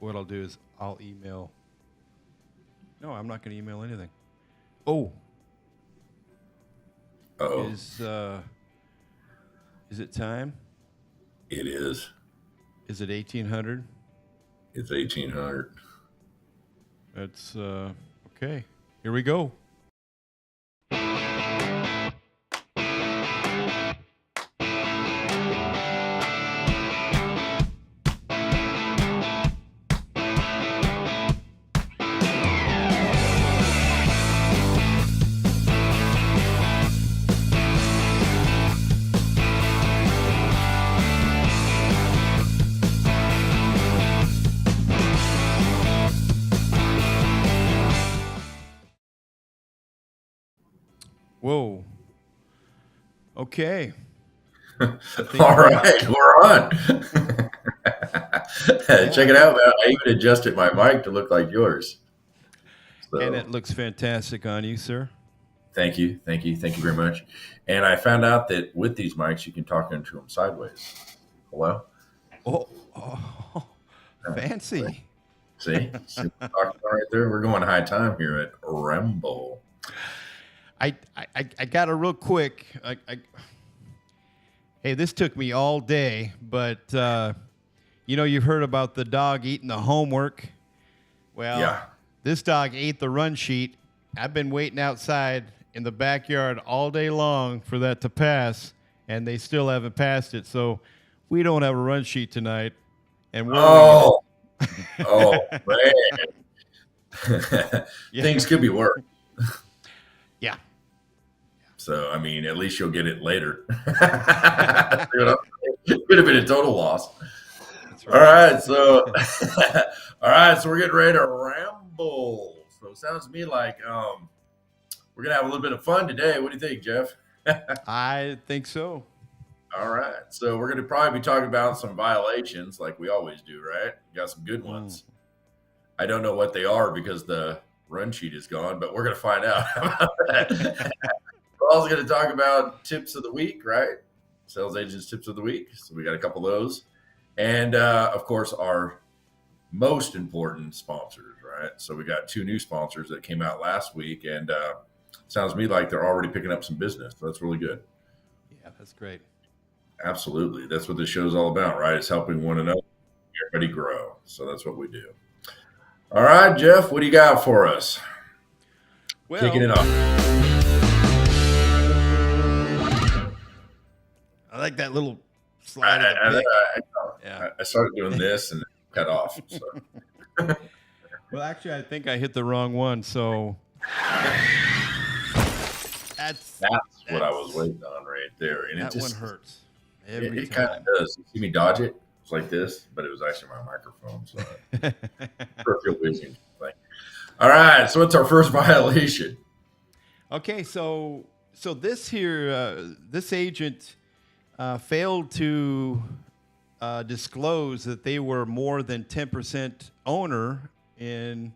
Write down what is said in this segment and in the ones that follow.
what I'll do is I'll email. No, I'm not going to email anything. Oh, Oh, is uh, is it time? it is. Is it 1800? It's 1800. That's okay. Here we go. Whoa. Okay. I think All we're ready. right, we're on. Yeah. Check it out, man. I even adjusted my mic to look like yours. And it So looks fantastic on you, sir. thank you, thank you, thank you very much. And I found out that with these mics, you can talk into them sideways. Hello? Oh, fancy. See what I'm talking about right there? We're going high time here at Ramble. I got a real quick. Hey, this took me all day, but you've heard about the dog eating the homework. Well, Yeah. this dog ate the run sheet. I've been waiting outside in the backyard all day long for that to pass, and they still haven't passed it. So we don't have a run sheet tonight, and we're winging Oh, oh it. man. Yeah, Things could be worse. yeah. So, I mean, at least you'll get it later. Could have been a total loss. That's All right. right, so all right, so we're getting ready to ramble. So it sounds to me like we're gonna have a little bit of fun today. What do you think, Jeff? I think so. All right, so we're gonna probably be talking about some violations, like we always do, right? Got some good Mm. ones. I don't know what they are because the run sheet is gone, but we're gonna find out about that. We're also gonna talk about tips of the week, right? Sales agents tips of the week. So we got a couple of those, and of course our most important sponsors, right? So we got two new sponsors that came out last week, and sounds to me like they're already picking up some business. So that's really good. Yeah, that's great. Absolutely, that's what this show's all about, right? It's helping one another, everybody grow. So that's what we do. All right, Jeff, what do you got for us? Kicking Well, it off. I like that little I, slide of the I, pick. I, Yeah. I started doing this and cut off. So Well, actually, I think I hit the wrong one. So that's that's what I was that's waiting on right there, and it that one just hurts it, every it kind of time. does. You see me dodge it? It's like this, but it was actually my microphone. So peripheral vision thing. All right. So what's our first violation? Okay, so this here, this agent failed to disclose that they were more than 10% owner in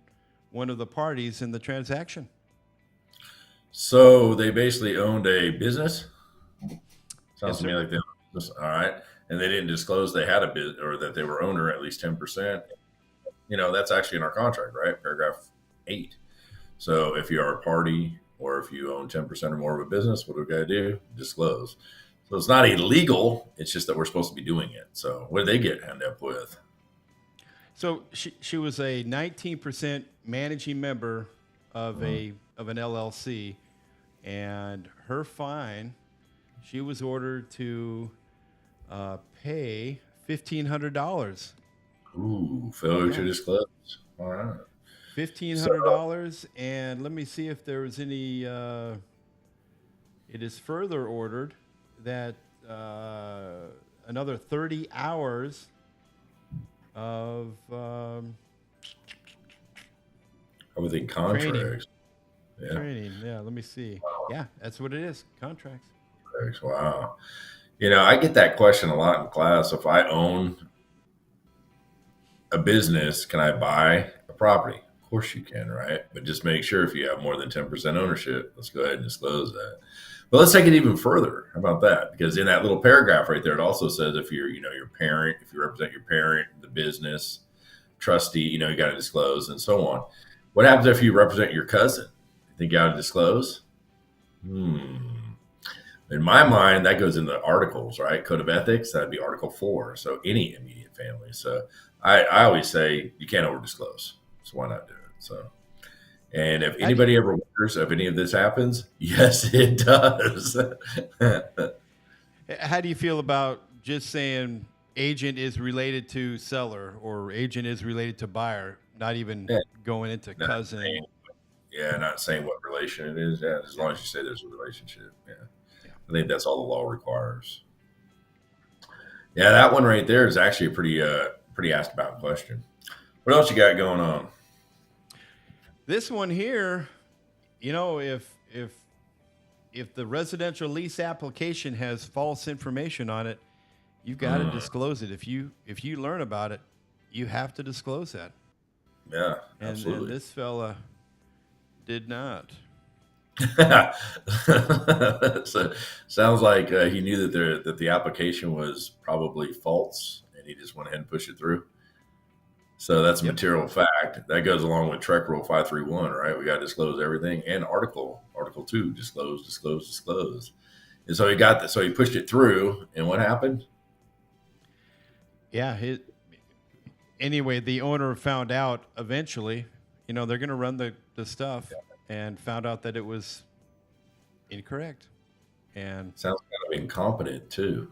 one of the parties in the transaction. So they basically owned a business. Yes, Sounds to me sir. like they owned a business. All right. And they didn't disclose they had a bit or that they were owner at least 10%. That's actually in our contract, right? Paragraph 8. So if you are a party or if you own 10% or more of a business, what do we got to do? Disclose. So it's not illegal. It's just that we're supposed to be doing it. So what did they get end up with? So she was a 19% managing member of Mhm. an LLC, and her fine, she was ordered to pay $1,500. Ooh, failure to Yeah, disclose. All right. fifteen So, hundred dollars, and let me see if there was any. It is further ordered that another 30 hours of I would think training. contracts. Yeah. Training. Yeah, let me see. Yeah, that's what it is. Contracts. Contracts. Wow. I get that question a lot in class. If I own a business, can I buy a property? Of course you can, right? But just make sure if you have more than 10% ownership, let's go ahead and disclose that. But let's take it even further. How about that? Because in that little paragraph right there, it also says if you're, your parent, if you represent your parent, the business, trustee, you got to disclose and so on. What happens if you represent your cousin? You think you got to disclose? In my mind, that goes into articles, right? Code of ethics, that'd be Article 4. So any immediate family. So I always say you can't over disclose. So why not do it? So, and if anybody ever wonders if any of this happens, yes, it does. How do you feel about just saying agent is related to seller or agent is related to buyer, not even going into cousin? Not saying what relation it is. Yeah, as long as you say there's a relationship. Yeah. I think that's all the law requires. Yeah, that one right there is actually a pretty asked about question. What else you got going on? This one here, if the residential lease application has false information on it, you've got to disclose it. If you learn about it, you have to disclose that. Yeah, absolutely. And this fella did not. So sounds like he knew that the application was probably false, and he just went ahead and pushed it through. So that's a material fact. That goes along with Trek Rule 531, right? We got to disclose everything. And Article 2, disclose. And so he got that. So he pushed it through. And what happened? Yeah. Anyway, the owner found out eventually. They're going to run the stuff. And found out that it was incorrect. And sounds kind of incompetent too.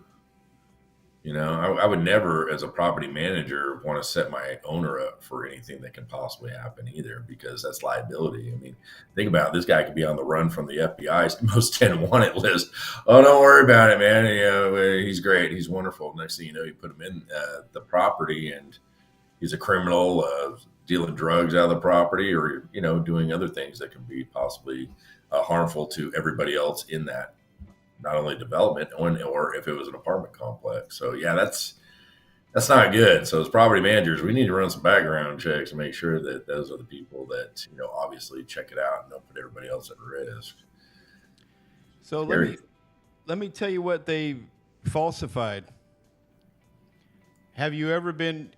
I would never, as a property manager, want to set my owner up for anything that can possibly happen either, because that's liability. I mean, think about it. This guy could be on the run from the FBI's most 10 wanted list. Oh, don't worry about it, man. He's great. He's wonderful. Next thing you know, you put him in the property and he's a criminal, dealing drugs out of the property, or doing other things that can be possibly harmful to everybody else in that, not only development or if it was an apartment complex. So yeah, that's not good. So as property managers, we need to run some background checks and make sure that those are the people that obviously check it out and don't put everybody else at risk. So let me tell you what they falsified. Have you ever been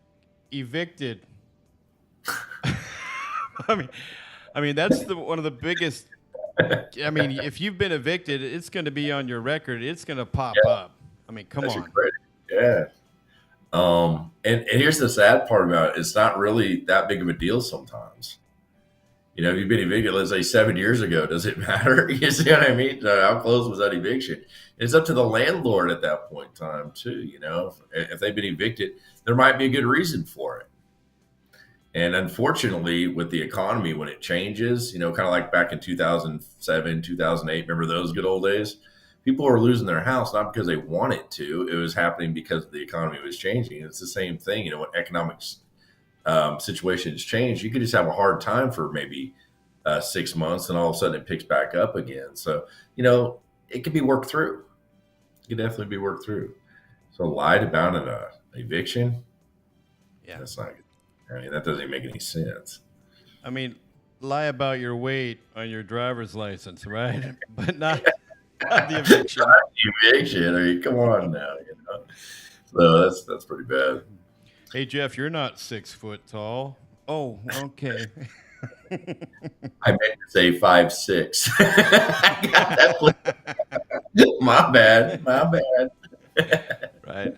evicted? I mean that's one of the biggest. I mean, if you've been evicted, it's going to be on your record. It's going to pop up. I mean, come on. Yeah. And here's the sad part about it. It's not really that big of a deal sometimes. If you've been evicted, let's say 7 years ago, does it matter? You see what I mean? How close was that eviction? It's up to the landlord at that point in time too. If they've been evicted, there might be a good reason for it. And unfortunately, with the economy, when it changes, kind of like back in 2007, 2008, remember those good old days? People were losing their house, not because they wanted to. It was happening because the economy was changing. It's the same thing. When economic situations change, you could just have a hard time for maybe 6 months, and all of a sudden it picks back up again. So, it can be worked through. It can definitely be worked through. So lied about an eviction, that's not good. I mean, that doesn't even make any sense. I mean, lie about your weight on your driver's license, right? But not the eviction. Not the eviction. I mean, come on now. So that's pretty bad. Hey, Jeff, you're not 6 foot tall. Oh, okay. I meant to say 5'6". I got that. My bad. Right.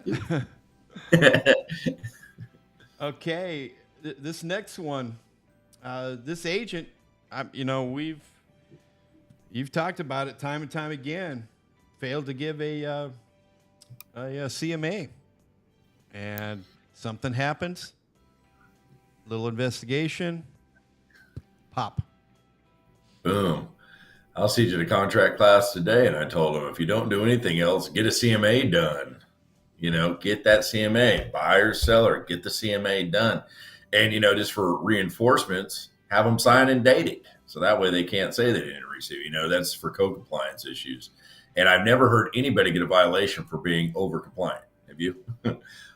Okay. This next one, this agent, you've talked about it time and time again, failed to give a CMA, and something happens, little investigation, pop. Boom. I was teaching a contract class today, and I told them, if you don't do anything else, get a CMA done. Get that CMA, buyer, seller, get the CMA done. And, just for reinforcements, have them sign and date it. So that way they can't say they didn't receive. That's for code compliance issues. And I've never heard anybody get a violation for being over compliant. Have you?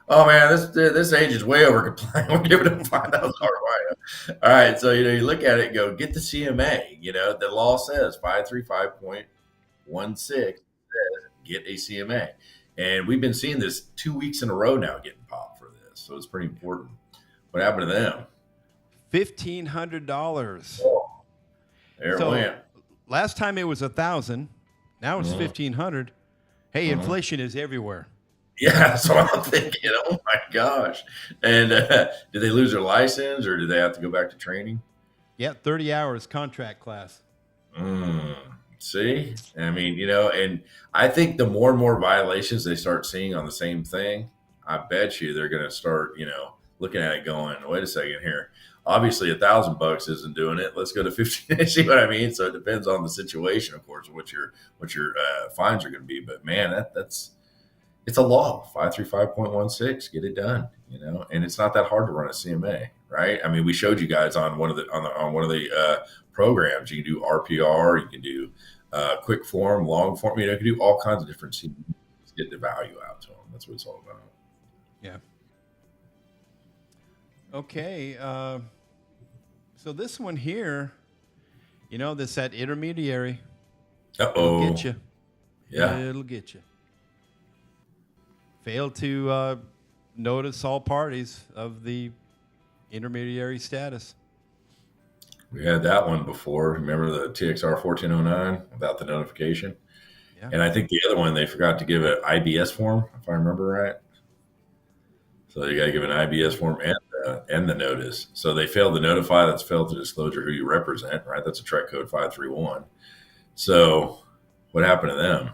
Oh man, this agent's way over compliant. We're giving him $5,000 fine. All right. So, you look at it and go, get the CMA. The law says 535.16 says get a CMA. And we've been seeing this 2 weeks in a row now getting popped for this. So it's pretty important. What happened to them? $1,500. Oh, there it So went. last time it was 1,000. Now it's Mhm. 1,500. Hey, Mhm. inflation is everywhere. Yeah, that's what I'm thinking. Oh my gosh! And did they lose their license, or did they have to go back to training? Yeah, 30 hours contract class. Mm, see, I mean, and I think the more and more violations they start seeing on the same thing, I bet you they're going to start, looking at it going, wait a second here. Obviously, $1,000 isn't doing it. Let's go to 15. See what I mean? So it depends on the situation, of course, what your fines are going to be. But man, that's it's a law, 535.16. Get it done, and it's not that hard to run a CMA, right? I mean, we showed you guys on one of the programs. You can do RPR, you can do quick form, long form. You can do all kinds of different CMAs to get the value out to them. That's what it's all about. Yeah. Okay. So this one here, that's that intermediary. It'll get you. Yeah. It'll get you. Fail to notice all parties of the intermediary status. We had that one before. Remember the TXR 1409 without the notification? Yeah. And I think the other one, they forgot to give an IBS form, if I remember right. So you got to give an IBS form and the notice. So they failed to notify. That's failed to disclosure who you represent, right? That's a TREC code 531. So what happened to them?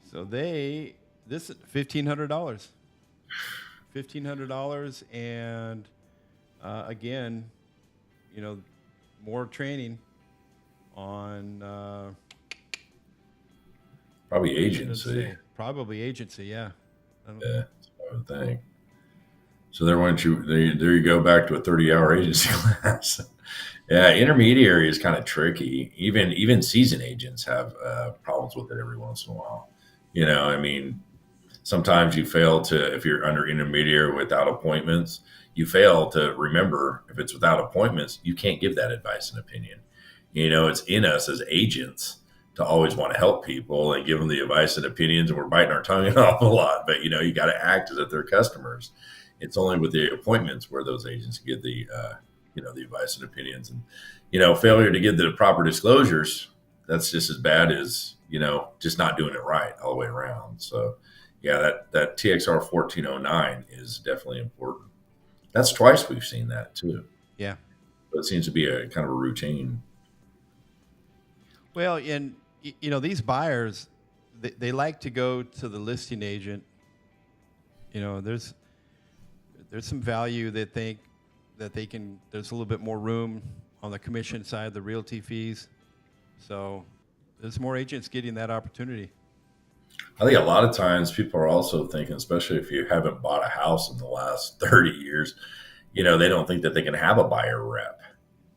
So this is $1,500. $1,500, and again, more training on Probably agency. Probably agency, yeah. Yeah, that's what I would think. So there you go back to a 30-hour agency class. Yeah, intermediary is kind of tricky. Even season agents have problems with it every once in a while. I mean, sometimes you fail to, if you're under intermediary without appointments, you fail to remember if it's without appointments, you can't give that advice and opinion. It's in us as agents to always want to help people and give them the advice and opinions, and we're biting our tongue off a lot. But you got to act as if they're customers. It's only with the appointments where those agents get the the advice and opinions, and failure to give the proper disclosures. That's just as bad as just not doing it right all the way around. So yeah, that TXR 1409 is definitely important. That's twice we've seen that too. Yeah. But it seems to be a kind of a routine. Well, and these buyers, they like to go to the listing agent. There's some value they think that they can. There's a little bit more room on the commission side, the realty fees. So there's more agents getting that opportunity. I think a lot of times people are also thinking, especially if you haven't bought a house in the last 30 years, they don't think that they can have a buyer rep.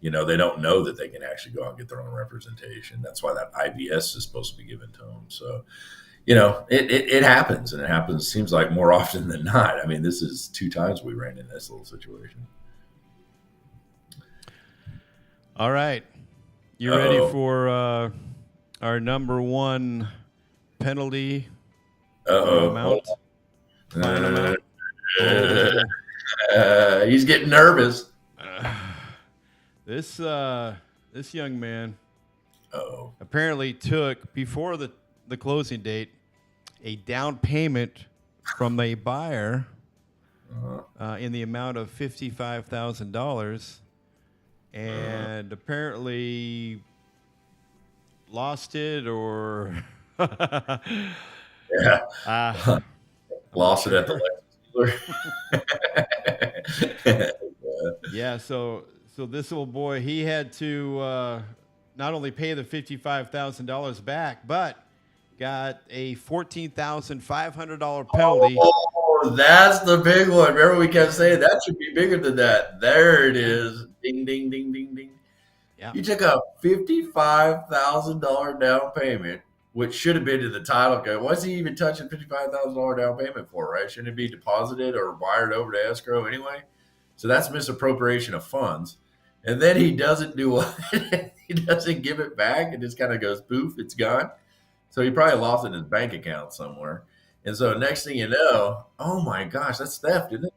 They don't know that they can actually go out and get their own representation. That's why that IBS is supposed to be given to them. So, it happens, and it happens, seems like more often than not. I mean, this is 2 times we ran in this little situation. All right. You ready for our number one penalty? Amount? Fine amount? He's getting nervous. This young man Uh-oh. apparently took, before the closing date, a down payment from a buyer in the amount of $55,000, and apparently lost it or Yeah. Lost it at the Lexus dealer. Yeah, so this little boy, he had to not only pay the $55,000 back, but got a $14,500 penalty. Oh, that's the big one. Remember, we kept saying that should be bigger than that. There it is. Ding, ding, ding, ding, ding. Yeah. You took a $55,000 down payment, which should have been to the title code. What's he even touching $55,000 down payment for, right? Shouldn't it be deposited or wired over to escrow anyway? So that's misappropriation of funds. And then he doesn't do what? He doesn't give it back. It just kind of goes poof, it's gone. So he probably lost it in his bank account somewhere. And so next thing you know, oh my gosh, that's theft, isn't it?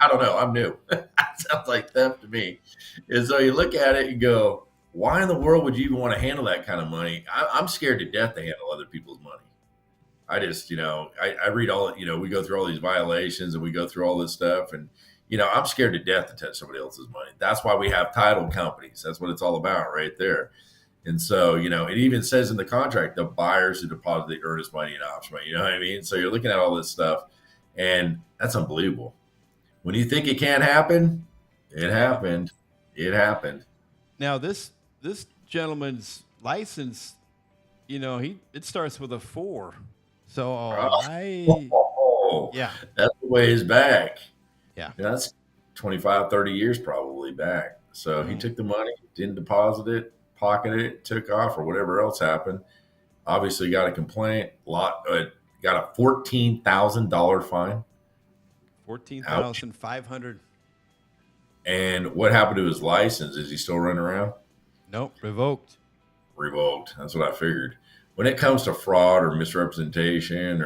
I don't know. I'm new. Sounds like theft to me. And so you look at it and go, why in the world would you even want to handle that kind of money? I'm scared to death to handle other people's money. I just, I read all, we go through all these violations and we go through all this stuff. And, I'm scared to death to touch somebody else's money. That's why we have title companies. That's what it's all about right there. And so, it even says in the contract, the buyers who deposit the earnest money and option money, you know what I mean? So you're looking at all this stuff and that's unbelievable. When you think it can't happen, it happened. It happened. Now this gentleman's license, it starts with a 4. So yeah, that's a ways back. Yeah. That's 25, 30 years probably back. So he took the money, didn't deposit it, pocketed it, took off, or whatever else happened. Obviously got a complaint, got a $14,000 fine. 14,500. And what happened to his license? Is he still running around? Nope, revoked. Revoked. That's what I figured. When it comes to fraud or misrepresentation,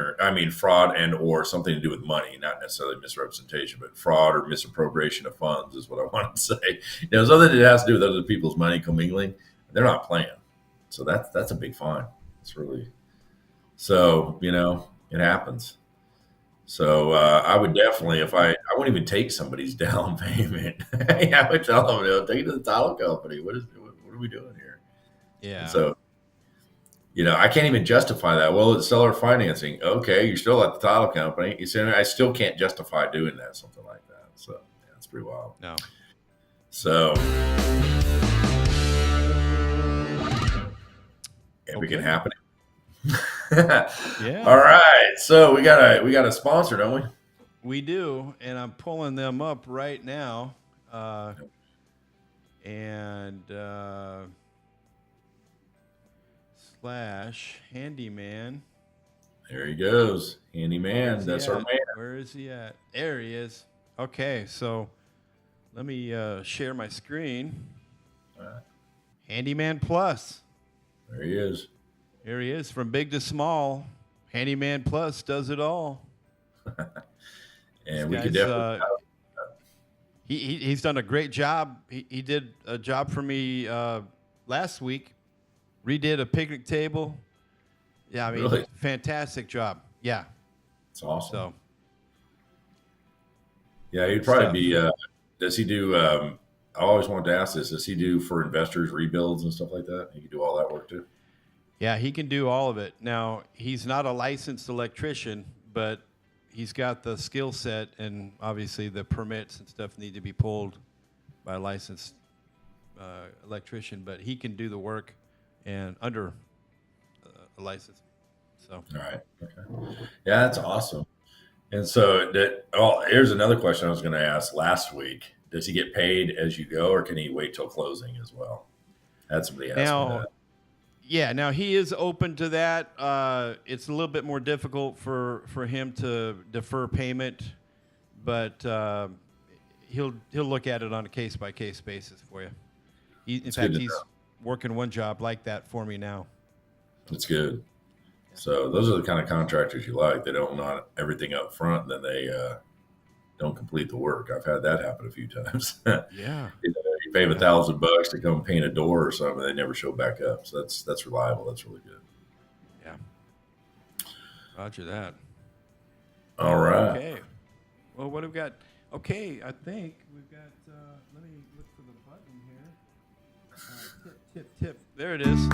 fraud and or something to do with money, not necessarily misrepresentation, but fraud or misappropriation of funds is what I want to say. Something that has to do with other people's money commingling, they're not playing. So that's a big fine. It's really, so, it happens. So I would definitely, if I wouldn't even take somebody's down payment. I would tell them, take it to the title company. What are we doing here? Yeah. And so, I can't even justify that. Well, it's seller financing. Okay, you're still at the title company. You say, I still can't justify doing that, something like that. So yeah, it's pretty wild. No. So it can happen. Yeah. All right. So we got a sponsor, don't we? We do, and I'm pulling them up right now. Slash handyman. There he goes. Handyman. That's our man. Where is he at? There he is. Okay, so let me share my screen. Handyman Plus. There he is. Here he is, from big to small. Handyman Plus does it all. And we could definitely. He's done a great job. He did a job for me last week. Redid a picnic table. Yeah, really? Fantastic job. Yeah. It's awesome. So. Yeah, he'd probably be. Does he do? I always wanted to ask this. Does he do for investors rebuilds and stuff like that? He can do all that work too. Yeah, he can do all of it. Now, he's not a licensed electrician, but he's got the skill set, and obviously the permits and stuff need to be pulled by a licensed electrician, but he can do the work and under a license. So. All right. Okay. Yeah, that's awesome. And so here's another question I was going to ask last week. Does he get paid as you go, or can he wait till closing as well? Had somebody ask me that. Yeah, now he is open to that. It's a little bit more difficult for him to defer payment, but he'll look at it on a case-by-case basis for you. In fact, he's working one job like that for me now. That's good. So those are the kind of contractors you like. They don't want everything up front, and then they don't complete the work. I've had that happen a few times. Yeah. You pay them $1,000 to come paint a door or something, they never show back up. So that's reliable. That's really good. Yeah. Roger that. All right. Okay. Well, what have we got? Okay, I think we've got. Let me look for the button here. Tip. There it is.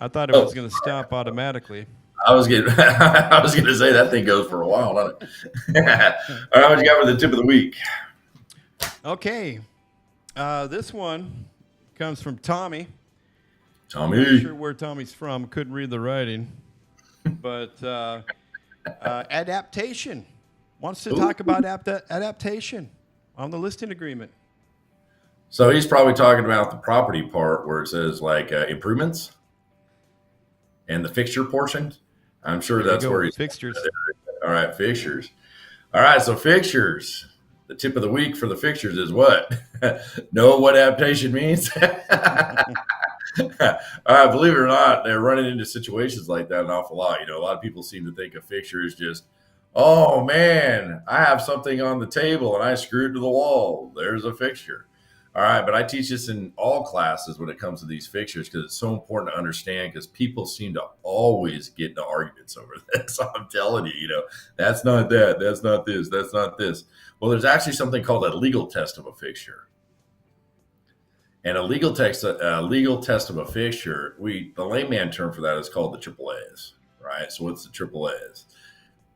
I thought it was going to stop automatically. I was going to say that thing goes for a while, doesn't it? All right, what you got for the tip of the week? Okay, this one comes from Tommy. Tommy. I'm not sure where Tommy's from. Couldn't read the writing, but adaptation. Wants to talk about adaptation on the listing agreement. So he's probably talking about the property part where it says like improvements and the fixture portion. I'm sure There you that's go. where he's. Fixtures. All right, fixtures. All right, so fixtures. The tip of the week for the fixtures is what? Know what adaptation means? Believe it or not, they're running into situations like that an awful lot. A lot of people seem to think a fixture is just, oh man, I have something on the table and I screwed to the wall. There's a fixture. All right, but I teach this in all classes when it comes to these fixtures because it's so important to understand because people seem to always get into arguments over this. I'm telling you, that's not that, that's not this, that's not this. Well, there's actually something called a legal test of a fixture. And a legal test of a fixture, the layman term for that is called the triple A's, right? So what's the triple A's?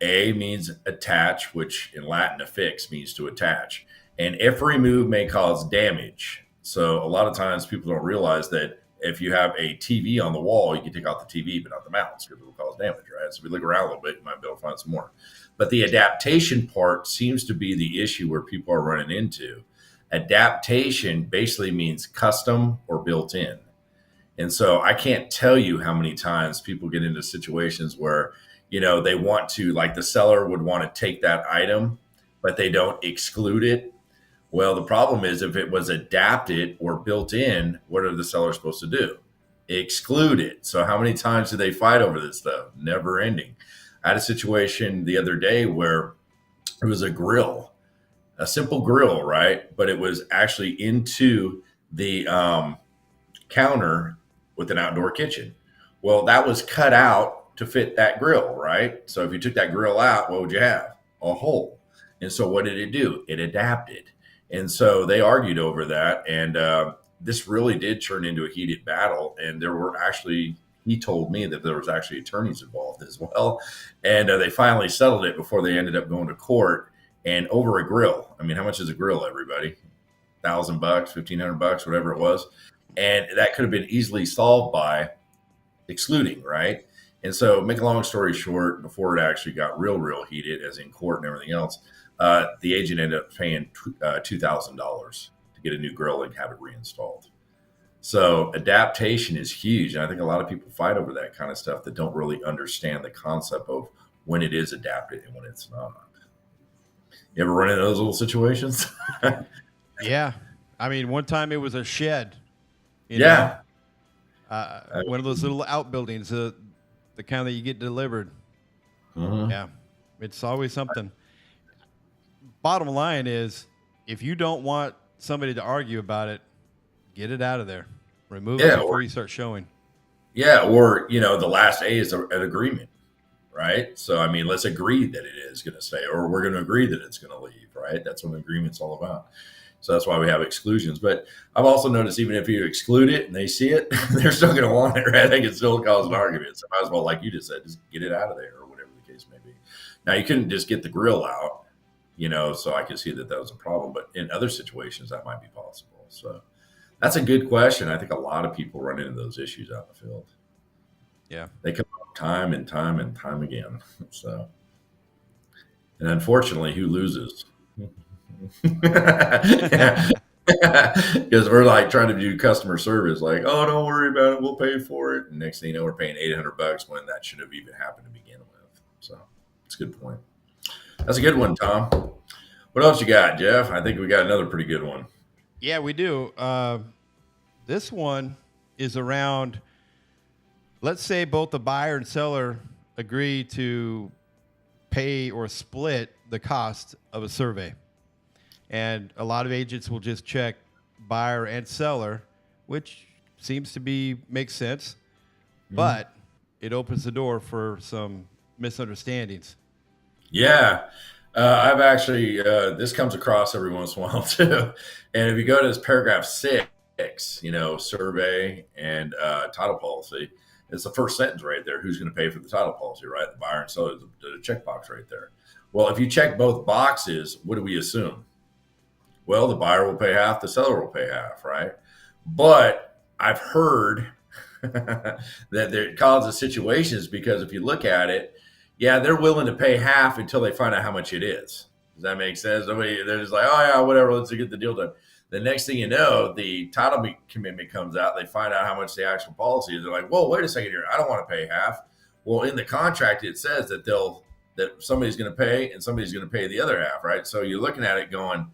A means attach, which in Latin affix means to attach. And if removed may cause damage. So a lot of times people don't realize that if you have a TV on the wall, you can take out the TV, but not the mounts because it will cause damage, right? So if we look around a little bit, you might be able to find some more. But the adaptation part seems to be the issue where people are running into. Adaptation basically means custom or built in. And so I can't tell you how many times people get into situations where, they want to, like the seller would want to take that item, but they don't exclude it. Well, the problem is if it was adapted or built in, what are the sellers supposed to do? Exclude it. So how many times do they fight over this stuff? Never ending. I had a situation the other day where it was a grill, a simple grill, right? But it was actually into the counter with an outdoor kitchen. Well, that was cut out to fit that grill, right? So if you took that grill out, what would you have? A hole. And so what did it do? It adapted. And so they argued over that. And this really did turn into a heated battle. And there were actually, he told me that there was actually attorneys involved as well. And they finally settled it before they ended up going to court and over a grill. I mean, how much is a grill, everybody? $1,000, $1,500, whatever it was. And that could have been easily solved by excluding, right? And so, make a long story short, before it actually got real heated, as in court and everything else, the agent ended up paying $2,000 to get a new grill and have it reinstalled. So adaptation is huge. And I think a lot of people fight over that kind of stuff that don't really understand the concept of when it is adapted and when it's not. You ever run into those little situations? Yeah. I mean, one time it was a shed. Yeah. One of those little outbuildings, the kind that you get delivered. Mm-hmm. Yeah. It's always something. Bottom line is, if you don't want somebody to argue about it, get it out of there. Remove it before you start showing. Yeah, or, the last A is an agreement, right? So, I mean, let's agree that it is going to stay, or we're going to agree that it's going to leave, right? That's what an agreement's all about. So that's why we have exclusions. But I've also noticed even if you exclude it and they see it, they're still going to want it, right? They can still cause an argument. So might as well, like you just said, just get it out of there or whatever the case may be. Now, you couldn't just get the grill out, so I could see that was a problem. But in other situations, that might be possible. So that's a good question. I think a lot of people run into those issues out in the field. Yeah. They come up time and time and time again. So, and unfortunately, who loses? Because we're like trying to do customer service, like, oh, don't worry about it, we'll pay for it. And next thing you know, we're paying $800 when that should have even happened to begin with. So it's a good point. That's a good one, Tom. What else you got, Jeff? I think we got another pretty good one. Yeah, we do. This one is around, let's say both the buyer and seller agree to pay or split the cost of a survey. And a lot of agents will just check buyer and seller, which seems to makes sense, but it opens the door for some misunderstandings. Yeah. I've actually, this comes across every once in a while too. And if you go to this paragraph 6, survey and title policy, it's the first sentence right there. Who's going to pay for the title policy, right? The buyer and seller, the checkbox right there. Well, if you check both boxes, what do we assume? Well, the buyer will pay half, the seller will pay half, right? But I've heard that there causes situations because if you look at it, yeah, they're willing to pay half until they find out how much it is. Does that make sense? They're just like, oh, yeah, whatever, let's get the deal done. The next thing you know, the title commitment comes out. They find out how much the actual policy is. They're like, "Whoa, wait a second here. I don't want to pay half." Well, in the contract, it says that somebody's going to pay and somebody's going to pay the other half, right? So you're looking at it going,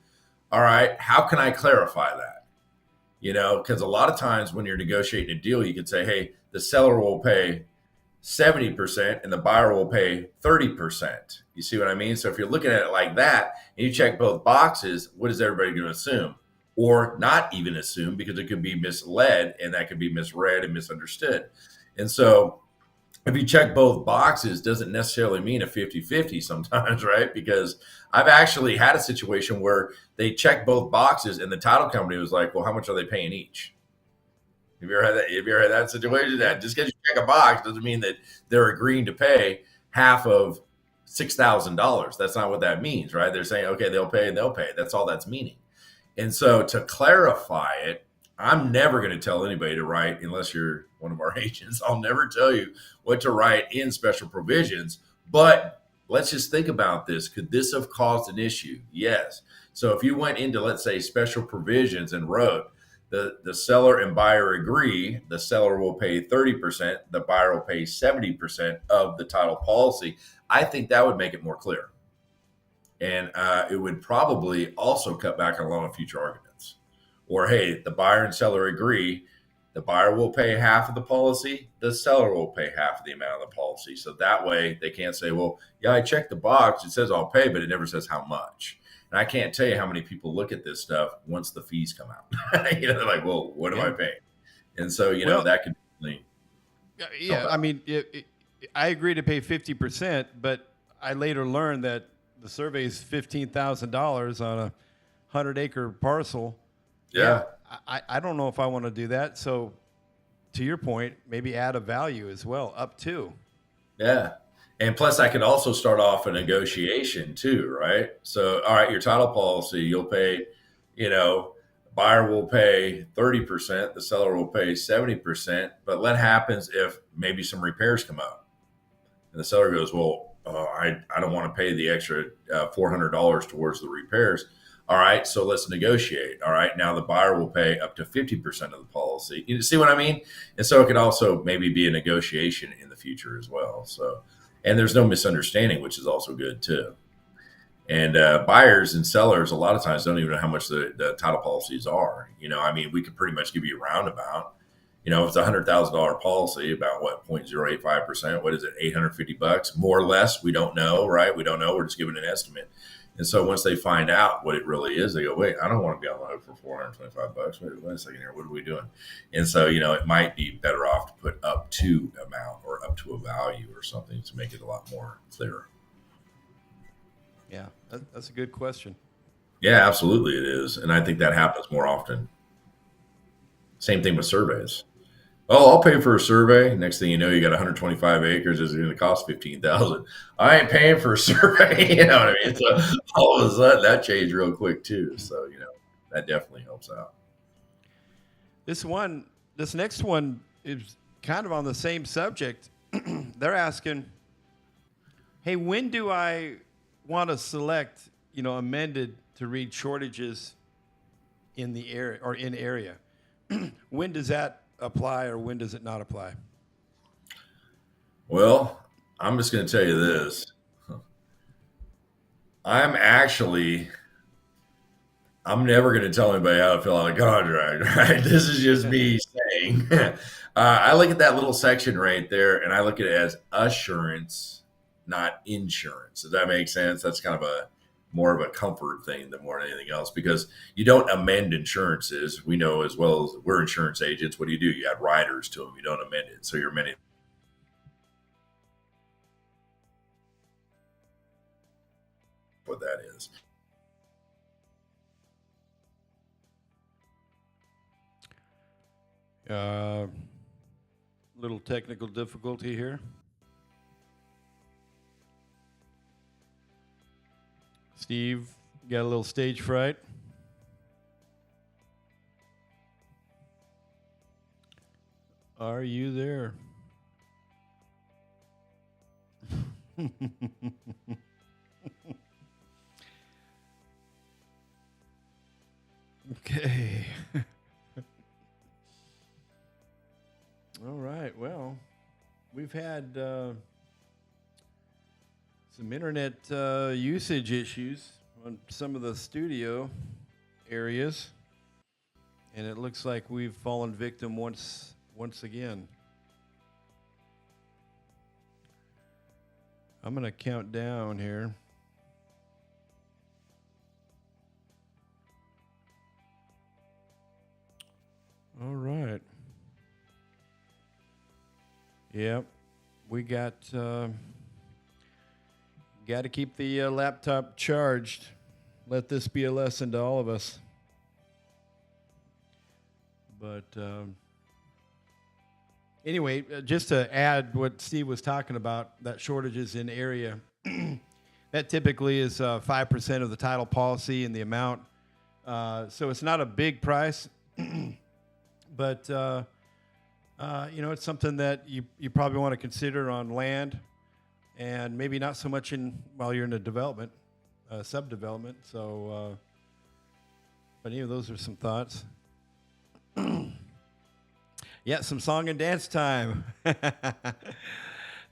"All right, how can I clarify that?" Because a lot of times when you're negotiating a deal, you can say, "Hey, the seller will pay 70% and the buyer will pay 30%. You see what I mean? So if you're looking at it like that and you check both boxes, what is everybody going to assume? Or not even assume, because it could be misled and that could be misread and misunderstood. And so if you check both boxes, doesn't necessarily mean a 50-50 sometimes, right? Because I've actually had a situation where they checked both boxes and the title company was like, "Well, how much are they paying each?" Have you ever had that? Have you ever had that situation? That just because you check a box doesn't mean that they're agreeing to pay half of $6,000. That's not what that means, right? They're saying, okay, they'll pay and they'll pay. That's all that's meaning. And so to clarify it, I'm never going to tell anybody to write, unless you're one of our agents. I'll never tell you what to write in special provisions. But let's just think about this. Could this have caused an issue? Yes. So if you went into, let's say, special provisions and wrote, the seller and buyer agree, the seller will pay 30%, the buyer will pay 70% of the title policy, I think that would make it more clear. And it would probably also cut back on a lot of future arguments. Or, hey, the buyer and seller agree, the buyer will pay half of the policy, the seller will pay half of the amount of the policy. So that way they can't say, "Well, yeah, I checked the box, it says I'll pay, but it never says how much." And I can't tell you how many people look at this stuff once the fees come out. They're like, "Well, what am I paying?" And so, that could be. Yeah, I mean, I agree to pay 50%, but I later learned that the survey is $15,000 on a 100-acre parcel. Yeah. I don't know if I want to do that. So, to your point, maybe add a value as well, up to. Yeah. And plus, I could also start off a negotiation too, right? So, all right, your title policy, you'll pay, buyer will pay 30%, the seller will pay 70%. But what happens if maybe some repairs come up? And the seller goes, "Well, I don't want to pay the extra $400 towards the repairs." All right, so let's negotiate. All right, now the buyer will pay up to 50% of the policy. You see what I mean? And so it could also maybe be a negotiation in the future as well. So, and there's no misunderstanding, which is also good too. And buyers and sellers a lot of times don't even know how much the title policies are. We could pretty much give you a roundabout. If it's a $100,000 policy, about what, 0.085%, what is it, $850, more or less? We don't know, right? We don't know. We're just giving an estimate. And so once they find out what it really is, they go, "Wait, I don't want to be on the hook for $425. Wait a second here. What are we doing?" And so, it might be better off to put up to amount or up to a value or something to make it a lot more clear. Yeah, that's a good question. Yeah, absolutely it is. And I think that happens more often. Same thing with surveys. "Oh, I'll pay for a survey." Next thing you know, you got 125 acres. It's going to cost $15,000. I ain't paying for a survey. You know what I mean? So all of a sudden, that changed real quick too. So that definitely helps out. This next one is kind of on the same subject. They're asking, "Hey, when do I want to select, amended to read shortages in the area or in area? When does that apply or when does it not apply?" Well, I'm just going to tell you this. I'm never going to tell anybody how to fill out a contract, right? This is just me saying. I look at that little section right there and I look at it as assurance, not insurance. Does that make sense? That's kind of more of a comfort thing than more than anything else, because you don't amend insurances. We know as well as we're insurance agents. What do? You add riders to them. You don't amend it. So you're amending what that is. Little technical difficulty here. Steve, got a little stage fright? Are you there? Okay. All right. Well, we've had some internet usage issues on some of the studio areas, and it looks like we've fallen victim once again. I'm going to count down here. All right. Yep. We got to keep the laptop charged. Let this be a lesson to all of us. But anyway, just to add what Steve was talking about, that shortages in area, that typically is 5% of the title policy and the amount. So it's not a big price, but it's something that you probably want to consider on land, and maybe not so much while you're in a development, subdevelopment. So, but those are some thoughts. Yeah, some song and dance time.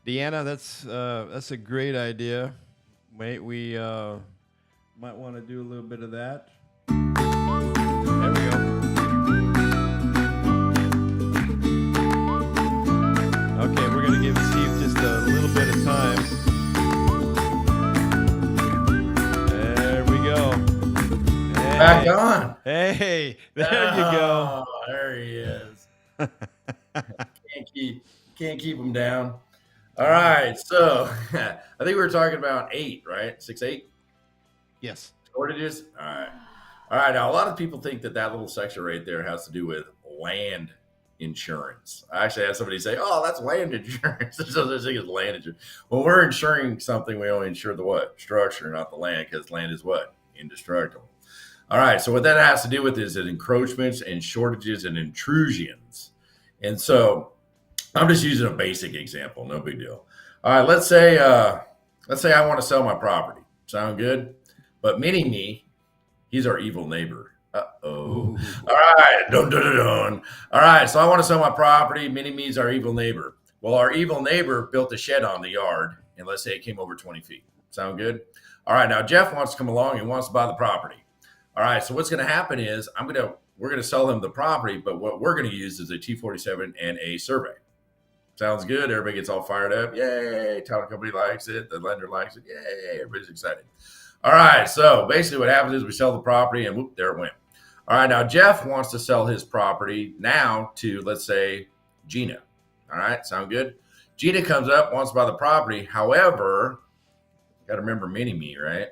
Deanna, that's a great idea. We might want to do a little bit of that. There we go. Okay, we're gonna give Steve just a little bit of time. There we go. Hey. Back on. Hey, there you go. There he is. Can't keep him down. All right, so I think we were talking about 8, right? 6-8 Yes. shortages. All right. Now a lot of people think that little section right there has to do with land insurance. I actually had somebody say, "Oh, that's land insurance." So there's thing as land insurance. When we're insuring something, we only insure the what? Structure, not the land, because land is what? Indestructible. All right. So what that has to do with is encroachments and shortages and intrusions. And so I'm just using a basic example, no big deal. All right, let's say I want to sell my property. Sound good? But Mini-Me, he's our evil neighbor. Uh-oh. All right, dun, dun, dun, dun. All right, so I want to sell my property. Mini-Me's our evil neighbor. Well, our evil neighbor built a shed on the yard, and let's say it came over 20 feet. Sound good? All right, now Jeff wants to come along and wants to buy the property. All right, so what's going to happen is we're going to sell him the property, but what we're going to use is a T47 and a survey. Sounds good. Everybody gets all fired up. Yay. Title company likes it. The lender likes it. Yay. Everybody's excited. All right. So basically what happens is we sell the property and whoop, there it went. All right. Now Jeff wants to sell his property now to, let's say, Gina. All right. Sound good? Gina comes up, wants to buy the property. However, got to remember Mini-Me, right?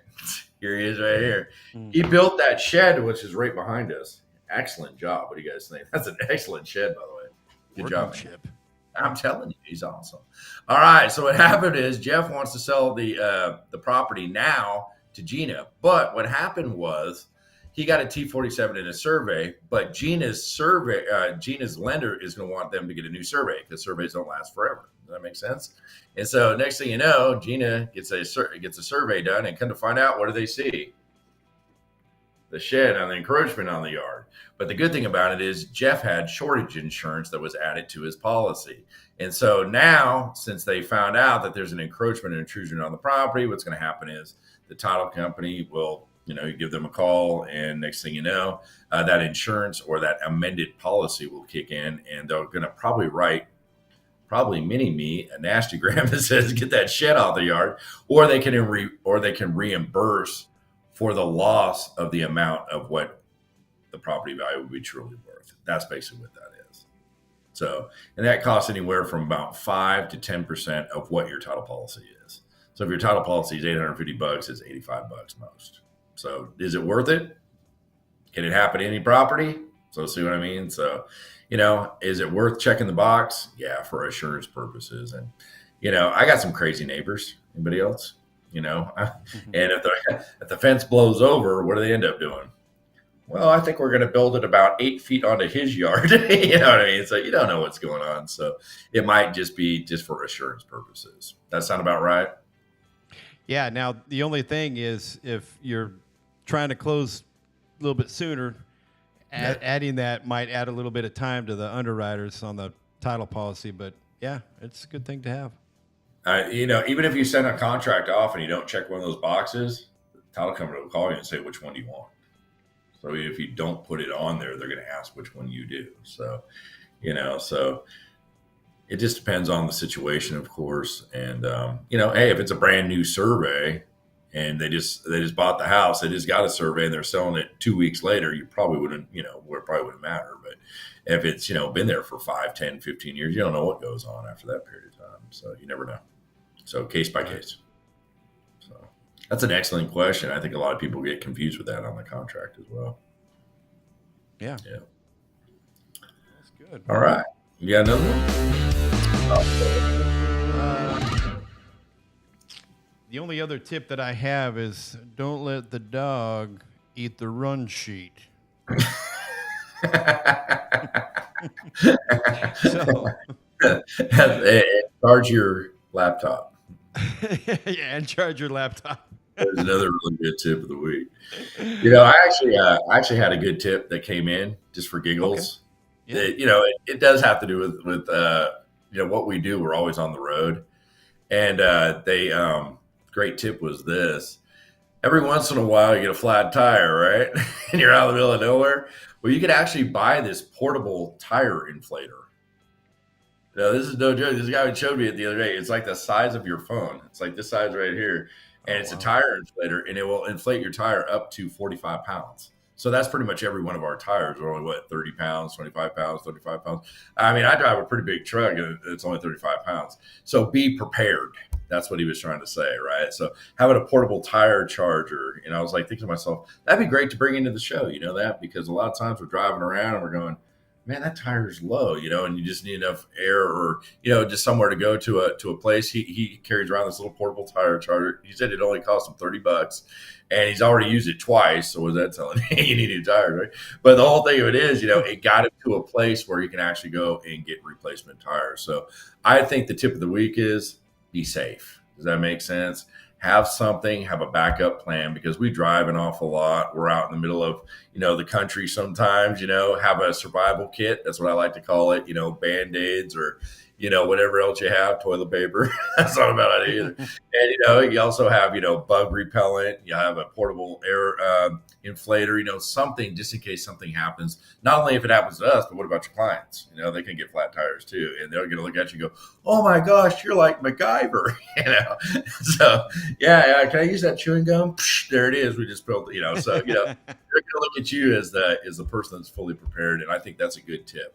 Here he is right here. He built that shed, which is right behind us. Excellent job. What do you guys think? That's an excellent shed, by the way. Good job. I'm telling you, he's awesome. All right. So what happened is Jeff wants to sell the property now to Gina. But what happened was he got a T47 in a survey, but Gina's lender is going to want them to get a new survey because surveys don't last forever. Does that make sense? And so next thing you know, Gina gets a survey done, and come to find out, what do they see? The shed and the encroachment on the yard. But the good thing about it is Jeff had shortage insurance that was added to his policy. And so now, since they found out that there's an encroachment and intrusion on the property, what's going to happen is the title company will, you give them a call, and next thing you know, that insurance or that amended policy will kick in, and they're going to probably write Mini-Me a nasty gram that says get that shed out the yard, or they can reimburse for the loss of the amount of what the property value would be truly worth. That's basically what that is. So, and that costs anywhere from about 5 to 10% of what your title policy is. So if your title policy is $850, it's $85 most. So is it worth it? Can it happen to any property? So see what I mean? So, is it worth checking the box? Yeah, for assurance purposes. And, I got some crazy neighbors. Anybody else? And if the fence blows over, what do they end up doing? Well, I think we're going to build it about 8 feet onto his yard. You know what I mean? So you don't know what's going on. So it might just be for assurance purposes. That sound about right? Yeah. Now, the only thing is if you're trying to close a little bit sooner, adding that might add a little bit of time to the underwriters on the title policy, but yeah, it's a good thing to have. Even if you send a contract off and you don't check one of those boxes, the title company will call you and say, which one do you want? So if you don't put it on there, they're going to ask which one you do. So, so it just depends on the situation, of course. And, hey, if it's a brand new survey and they just bought the house, they just got a survey and they're selling it 2 weeks later, you probably wouldn't, where it probably wouldn't matter. But if it's, been there for 5, 10, 15 years, you don't know what goes on after that period of time. So you never know. So case by case. So that's an excellent question. I think a lot of people get confused with that on the contract as well. Yeah. Yeah. That's good. All right. You got another one? The only other tip that I have is don't let the dog eat the run sheet. So, charge your laptop. yeah, and charge your laptop. There's another really good tip of the week. I actually had a good tip that came in just for giggles. Okay. Yeah. It does have to do with what we do. We're always on the road, and great tip was this: every once in a while you get a flat tire, right? And you're out in the middle of nowhere. Well, you could actually buy this portable tire inflator. This is no joke. This guy showed me it the other day. It's like the size of your phone. It's like this size right here. And it's a tire inflator, and it will inflate your tire up to 45 pounds. So that's pretty much every one of our tires. We're only, 30 pounds, 25 pounds, 35 pounds. I mean, I drive a pretty big truck, and it's only 35 pounds. So be prepared. That's what he was trying to say, right? So having a portable tire charger, I was like thinking to myself, that'd be great to bring into the show, that? Because a lot of times we're driving around and we're going, man, that tire's low, and you just need enough air or, just somewhere to go to a place. He carries around this little portable tire charger. He said it only cost him $30 and he's already used it twice. So was that telling me you need new tires, right? But the whole thing of it is, it got him to a place where you can actually go and get replacement tires. So I think the tip of the week is be safe. Does that make sense? Have something, have a backup plan, because we drive an awful lot. We're out in the middle of, the country sometimes, have a survival kit. That's what I like to call it, Band-Aids or, whatever else you have, toilet paper. That's not a bad idea either. And, you also have, bug repellent. You have a portable air inflator, something just in case something happens. Not only if it happens to us, but what about your clients? They can get flat tires too. And they're going to look at you and go, oh my gosh, you're like MacGyver, So, yeah, can I use that chewing gum? Psh, there it is. We just built, so, they're going to look at you as the person that's fully prepared. And I think that's a good tip.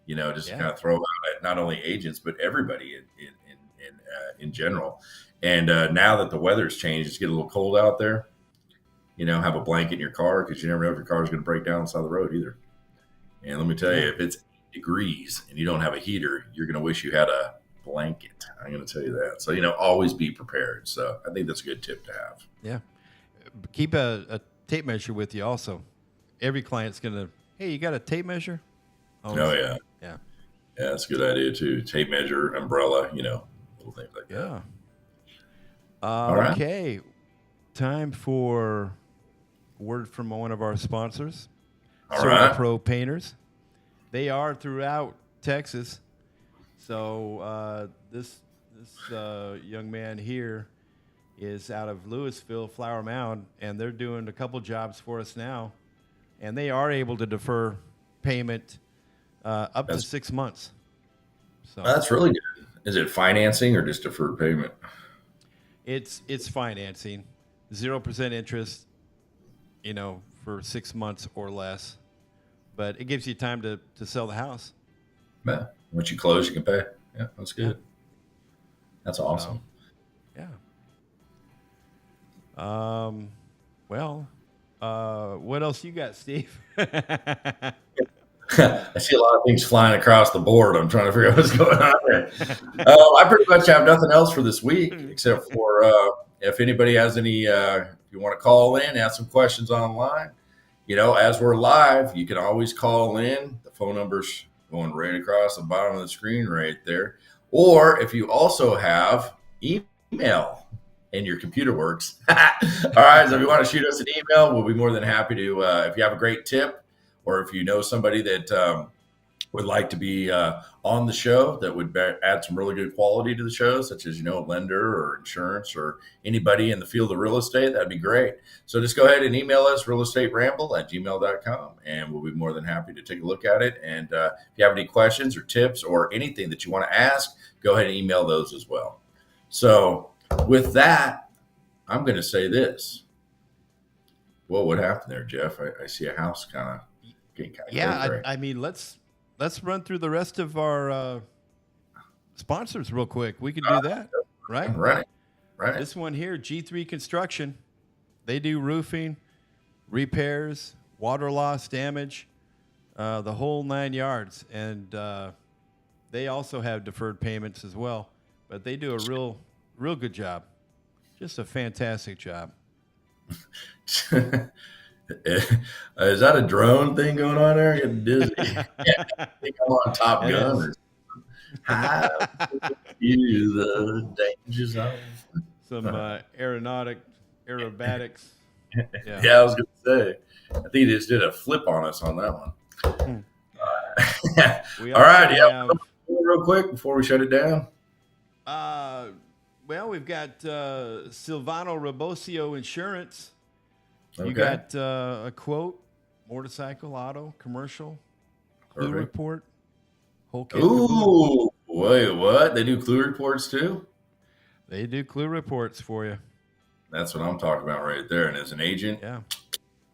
Just to kind of throw out at not only agents, but everybody in general. And now that the weather's changed, it's getting a little cold out there, have a blanket in your car, because you never know if your car is going to break down on the side of the road either. And let me tell you, if it's 8 degrees and you don't have a heater, you're going to wish you had a blanket. I'm going to tell you that. So, always be prepared. So I think that's a good tip to have. Yeah. Keep a tape measure with you also. Every client's going to, hey, you got a tape measure? Oh, yeah. Yeah. Yeah, that's a good idea too. Tape measure, umbrella, little things like that. Yeah. Okay. Time for a word from one of our sponsors, Solar Pro Painters. They are throughout Texas. So this young man here is out of Louisville, Flower Mound, and they're doing a couple jobs for us now. And they are able to defer payment up to 6 months. So that's really good. Is it financing or just deferred payment? It's financing, 0% interest, for 6 months or less, but it gives you time to sell the house. Yeah. Once you close, you can pay. Yeah, that's good. Yeah. That's awesome. What else you got, Steve? I see a lot of things flying across the board. I'm trying to figure out what's going on there. I pretty much have nothing else for this week, except for if anybody has any, if you want to call in, ask some questions online. As we're live, you can always call in. The phone number's going right across the bottom of the screen right there. Or if you also have email and your computer works. All right, so if you want to shoot us an email, we'll be more than happy to. If you have a great tip, or if you know somebody that would like to be on the show that would add some really good quality to the show, such as, a lender or insurance or anybody in the field of real estate, that'd be great. So just go ahead and email us, realestateramble@gmail.com, and we'll be more than happy to take a look at it. And if you have any questions or tips or anything that you want to ask, go ahead and email those as well. So with that, I'm going to say this. What happened there, Jeff? I see a house kind of getting kind of Yeah, I mean, let's run through the rest of our sponsors real quick. We can do that, right? Right. This one here, G3 Construction. They do roofing, repairs, water loss, damage, the whole 9 yards. And they also have deferred payments as well. But they do a real good job. Just a fantastic job. Is that a drone thing going on there? Getting dizzy. I think I'm on Top Gun. Or you the danger zone. Some aerobatics. Yeah, I was going to say. I think he just did a flip on us on that one. All right. Real quick before we shut it down. Well, we've got Silvano Robosio Insurance. Okay. You got a quote, motorcycle, auto, commercial, clue report, whole kit. Ooh, wait, what? They do clue reports too? They do clue reports for you. That's what I'm talking about right there. And as an agent,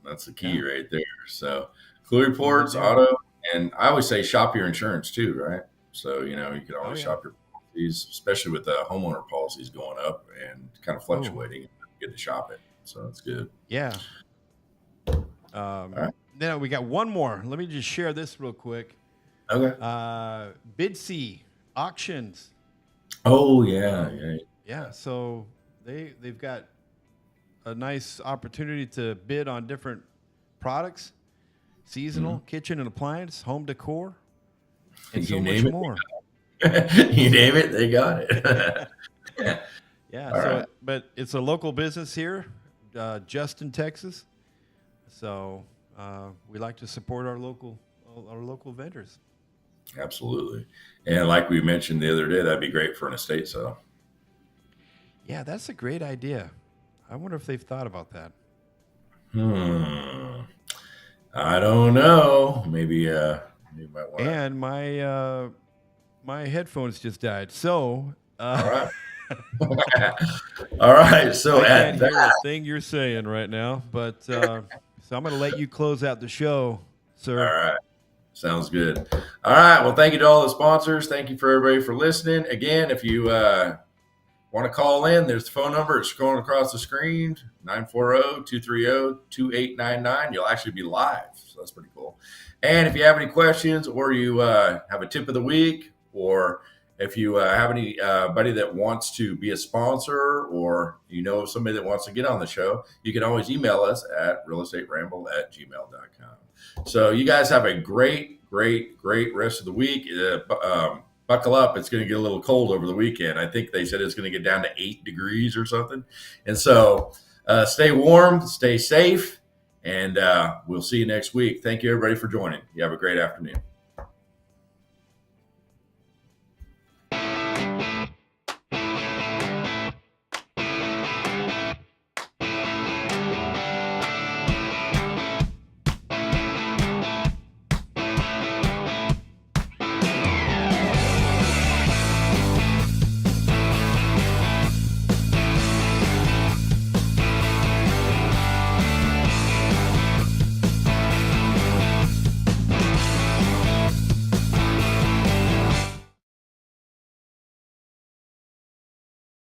that's the key right there. So clue reports, auto, and I always say shop your insurance too, right? So, you can always shop your policies, especially with the homeowner policies going up and kind of fluctuating. Get to shop it. So that's good. Yeah. Then we got one more. Let me just share this real quick. Okay. Bidsy Auctions. Oh, yeah. Yeah. So they've got a nice opportunity to bid on different products, seasonal, kitchen and appliance, home decor, and so much more. You name it, they got it. Yeah. But it's a local business here, Justin, Texas. So we like to support our local vendors. Absolutely. And like we mentioned the other day, that'd be great for an estate sale. Yeah, that's a great idea. I wonder if they've thought about that. I don't know. Maybe you might want to. And my headphones just died. So all right. All right. So I can't hear a thing you're saying right now, but so I'm going to let you close out the show, sir. All right. Sounds good. All right. Well, thank you to all the sponsors. Thank you for everybody for listening. Again, if you want to call in, there's the phone number. It's scrolling across the screen, 940-230-2899. You'll actually be live. So that's pretty cool. And if you have any questions or you have a tip of the week, or if you have anybody that wants to be a sponsor, or somebody that wants to get on the show, you can always email us at realestateramble@gmail.com. So you guys have a great rest of the week. Buckle up. It's going to get a little cold over the weekend. I think they said it's going to get down to 8 degrees or something. And so stay warm, stay safe, and we'll see you next week. Thank you, everybody, for joining. You have a great afternoon.